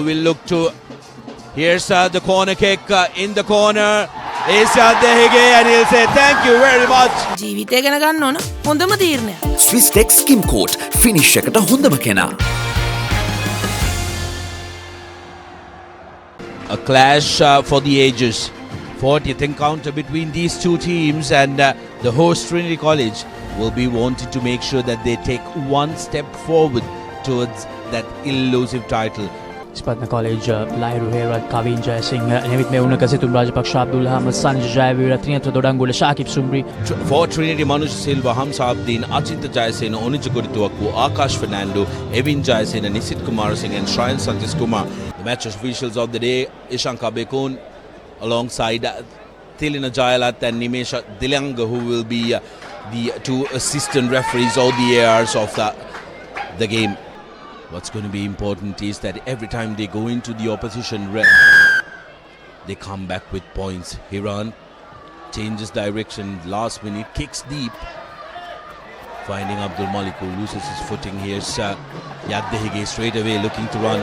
We'll look to, here's the corner kick in the corner. Is Dehige and he'll say thank you very much. ජීවිතය ගැන ගන්න ඕන හොඳම තීරණය. Swisstex Skim Coat finish එකට හොඳම කෙනා. A clash for the ages. 40th encounter between these two teams, and the host Trinity College will be wanting to make sure that they take one step forward towards that elusive title. Spadna College Lairu Herat Kavin Jayasingh Nevit Meuna Kasitun Rajapaksha Abdul Hamid Sanjay Jayavira Trinatra Dodangula Shakib Sumri. For Trinity, Manoj Silva, Hamza Abdin, Achinta Jayasena, Onijagurituaku, Akash Fernando, Evin Jayasena, Nisit Kumar Singh and Shrayan Santis Kumar. The match officials of the day, Ishanka Bekun alongside Tilina Jayalat and Nimesha Dilanga, who will be the two assistant referees or the ARs of the game. What's going to be important is that every time they go into the opposition they come back with points. Hiran changes direction last minute, kicks deep, finding Abdul Malik, who loses his footing. Here's Yaddehige straight away looking to run.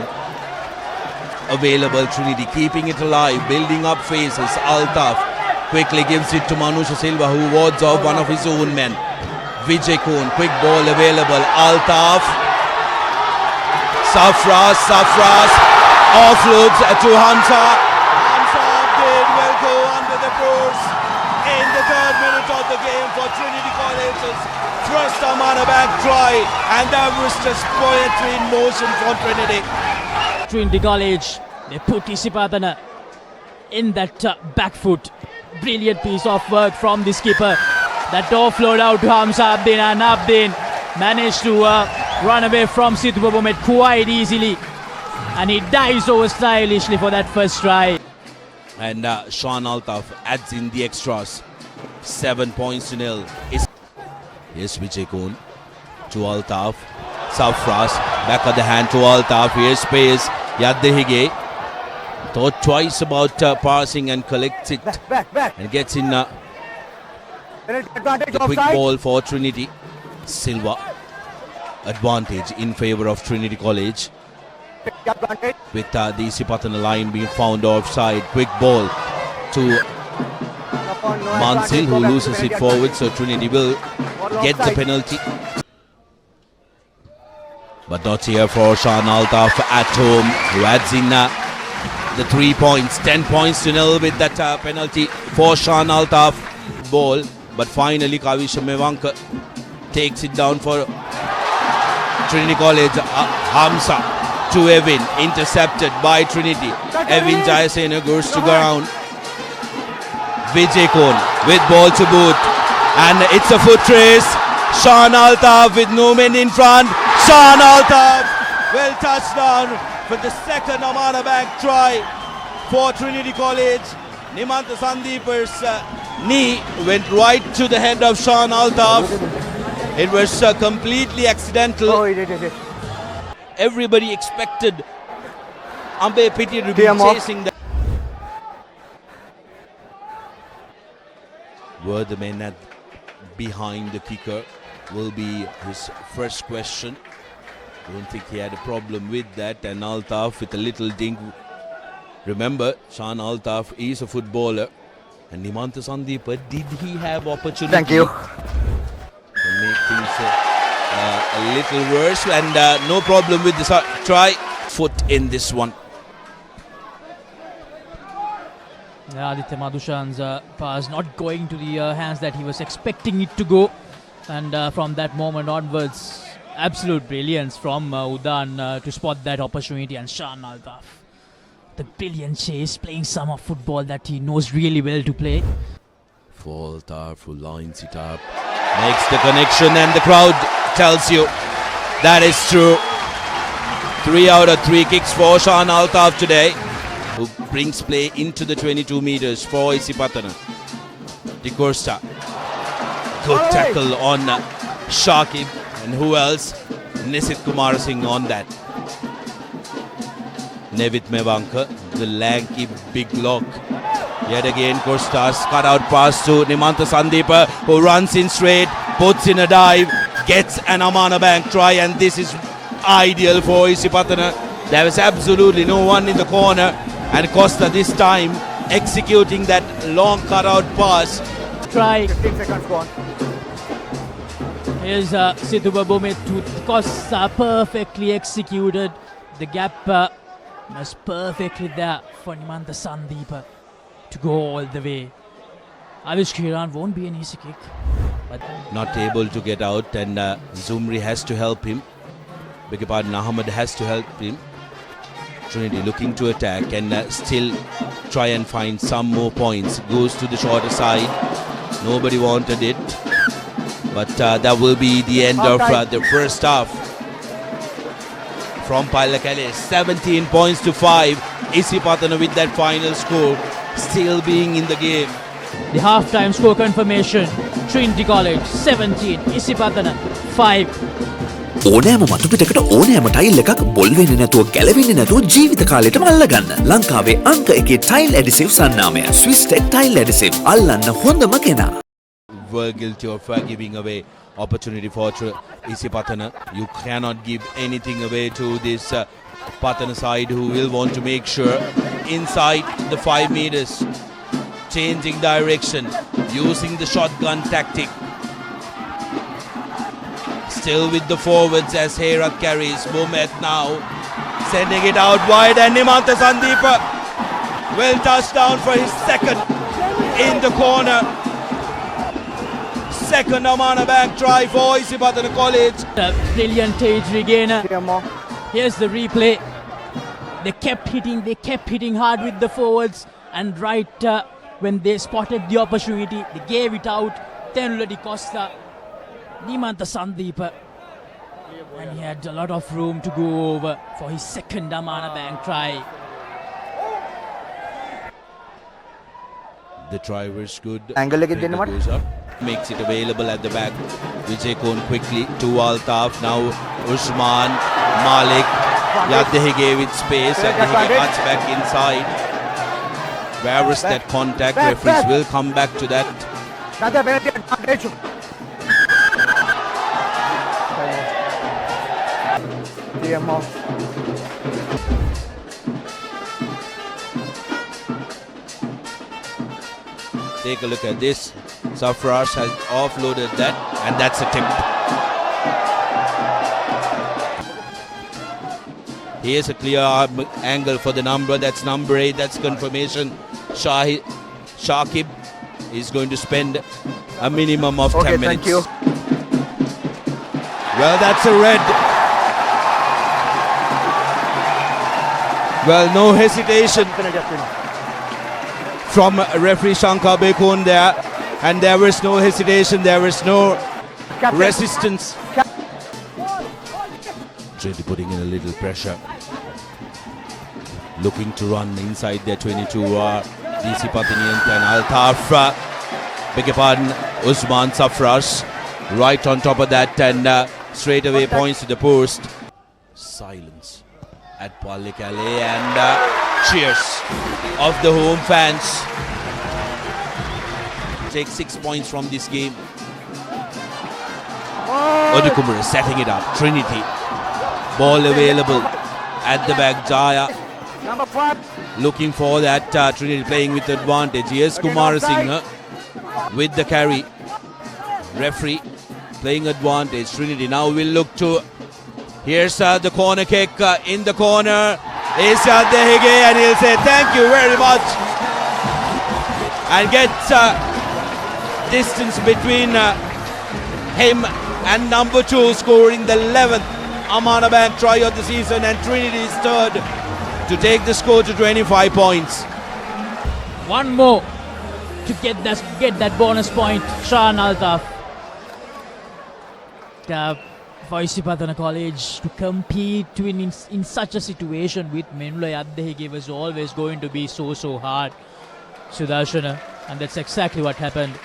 Available Trinity, keeping it alive, building up phases. Altaf quickly gives it to Manusha Silva, who wards off one of his own men. Vijay Kohn, quick ball available. Altaf, Safras offloads to Hamza. Hamza Abdin will go under the course in the 3rd minute of the game for Trinity College's first Amanabank try, and that was just poetry in motion for Trinity. Trinity College, they put Isipatana in that back foot. Brilliant piece of work from the skipper. That offload out to Hamza Abdin, and Abdin managed to run away from Sidhu Babomet quite easily, and he dives over stylishly for that first try. And Sean Altaf adds in the extras. 7 points to nil. Here's Vijay Kohn to Altaf. Safras back of the hand to Altaf. Here's space. Yaddehige thought twice about passing and collects it and gets in the quick ball for Trinity. Silva, advantage in favour of Trinity College, with the Isipatana line being found offside. Quick ball to Mansil, who loses it forward, so Trinity will get the penalty. But not here for Sean Altaf at home, who adds in the 3 points. 10 points to nil with that penalty for Sean Altaf. Ball, but finally Kavisha Mevanka takes it down for Trinity College. Hamza to Evin, intercepted by Trinity. Evin Jayasena goes to ground. Vijay Kohn with ball to boot, and it's a foot race. Sean Altaf with no men in front. Sean Altaf will touchdown for the second Amanabank try for Trinity College. Nimanta Sandeeper's knee went right to the head of Sean Altaf. It was completely accidental. Everybody expected Ambe Piti to be chasing that. Were the men behind the kicker will be his first question. Don't think he had a problem with that. And Altaf with a little ding. Remember, Sean Altaf is a footballer. And Nimanta Sandeepa, did he have opportunity? Thank you. To make things a little worse, and no problem with this try. Foot in this one. Aditya Madhushan's pass not going to the hands that he was expecting it to go, and from that moment onwards, absolute brilliance from Udan to spot that opportunity. And Sean Altaf, the brilliant chase, playing some of football that he knows really well to play. For Altaf, who lines it up, makes the connection, and the crowd tells you that is true. 3 out of 3 kicks for Sean Altaf today, who brings play into the 22 meters for Isipatana. De Costa, good tackle on Shakib, and who else? Nisit Kumar Singh on that. Nevit Mevanka, the lanky big lock. Yet again Costa's cut out pass to Nimanta Sandeepa, who runs in straight, puts in a dive, gets an Amanabank try, and this is ideal for Isipatana. There was absolutely no one in the corner, and Costa this time executing that long cutout pass. Try. 15 seconds gone. Here's Sidhu Babomit to Costa, perfectly executed. The gap was perfectly there for Nimantha Sandeepa to go all the way. Avish Kiran won't be an easy kick. But Not able to get out, and Zumri has to help him. Beg your pardon, Ahmed has to help him. Trinity looking to attack and still try and find some more points. Goes to the shorter side. Nobody wanted it. But that will be the end of the first half. From Pallekele, 17 points to 5. Isipatana with that final score, still being in the game. the half-time score confirmation. Trinity College 17, Isipatana 5. ඕනෑම මතු පිටකට ඕනෑම tile එකක් බොල් වෙන්නේ නැතුව ගැලවෙන්නේ නැතුව ජීවිත කාලෙටම අල්ලගන්න. ලංකාවේ අංක 1 ටයිල් ඇඩිසිව් සන්නාමය Swiss Tech ටයිල් ඇඩිසිව් අල්ලන්න හොඳම කෙනා. Were guilty of giving away opportunity for Isipatana. You cannot give anything away to this Patana side, who will want to make sure inside the 5 meters, changing direction, using the shotgun tactic. Still with the forwards as Herat carries. Bomet now sending it out wide, and Nimantha Sandeepa will touch down for his second in the corner. Second Amana Bank try for Isipatana College. A brilliant Tage regainer. 3 more. Here's the replay. They kept hitting hard with the forwards, and right when they spotted the opportunity, they gave it out. Tenula Di Costa, Nimantha Sandeepa, and he had a lot of room to go over for his second Amana Bank try. The try was good. Angle again, Trigger Denmark. goes up. Makes it available at the back. Vijay Kohn quickly to Altaf. Now Usman, Malik. Yaddehi gave it space. Yaddehi cuts back inside. Where was that contact? Referees will come back to that. Another penalty advantage. 3 more. Take a look at this. Safras has offloaded that, and that's a tip. Here's a clear angle for the number. That's number 8. That's confirmation. Shakib is going to spend a minimum of 10 minutes. Thank you. Well, that's a red. Well, no hesitation from referee Shankar Bekun there, and there was no hesitation, there was no resistance. Trinity putting in a little pressure, looking to run inside their 22 DC Patinian and Altaf, beg your pardon, Usman Safras right on top of that, and straight away points to the post. Silence at Pallekele, and cheers of the home fans. Take 6 points from this game. Odukumar setting it up. Trinity. Ball available at the back. Jaya Number 5. looking for that. Trinity playing with advantage. Here's Kumarasinghe with the carry. Referee playing advantage. Trinity now will look to. Here's the corner kick in the corner. Is Dehige, and he'll say thank you very much, and gets distance between him and number 2, scoring the 11th Amana Bank try of the season, and Trinity is third to take the score to 25 points. One more to get that bonus point. Shan Altaf. For Isipatana College to compete in such a situation with Menlo Yaddehi was always going to be so hard, Sudarshana, and that's exactly what happened.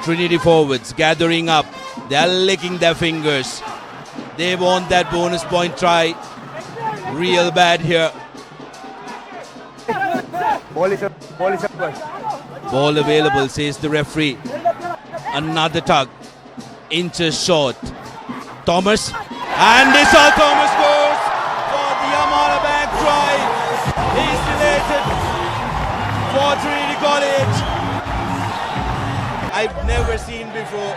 Trinity forwards gathering up. They're licking their fingers. They want that bonus point try real bad here. Ball is up. Ball available, says the referee. Another tug. Inches short. Thomas. And Nisal Thomas scores. for Trinity College. I've never seen before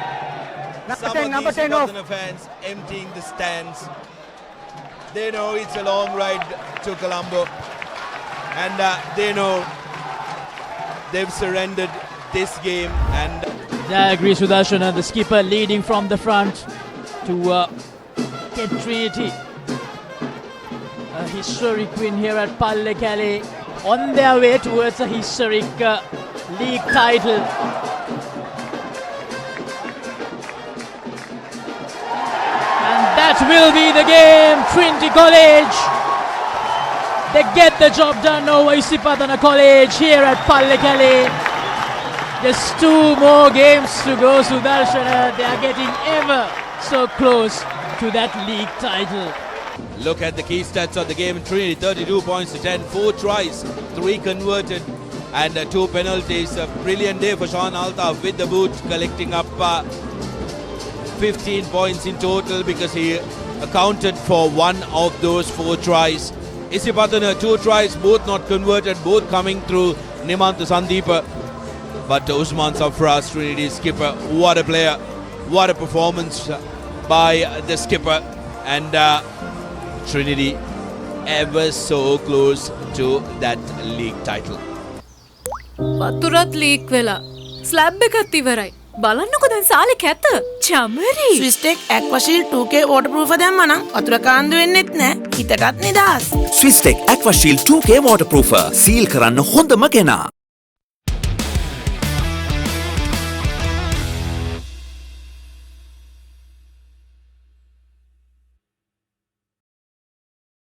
some of Number these 10 off. Patana fans emptying the stands. They know it's a long ride to Colombo, and they know they've surrendered this game. And There agrees Sudarshana, the skipper leading from the front to get Trinity a historic win here at Pallekele, on their way towards a historic league title. And that will be the game. Trinity College, they get the job done over Isipadana College here at Pallekele. Just 2 more games to go, Sudarshana. They are getting ever so close to that league title. look at the key stats of the game. Trinity 32 points to 10, 4 tries, 3 converted, and 2 penalties. A brilliant day for Sean Altaf with the boot, collecting up 15 points in total because he accounted for 1 of those 4 tries. Isipadana 2 tries, both not converted, both coming through Nimantha Sandeepa. But Usman Safras, Trinity skipper, what a player, what a performance by the skipper. And Trinity ever so close to that league title. වතුරත් leak වෙලා slab එකත් ඉවරයි. බලන්නකො දැන් සාලේ කැත. Chamari. ස්විස්ටෙක් ඇක්වශීල් 2K waterproof දැම්මනම් වතුර කාන්දු වෙන්නෙත් නෑ. හිතටත් නිදහස්. ස්විස්ටෙක් ඇක්වශීල් 2K waterproofer සීල් කරන්න හොඳම කෙනා.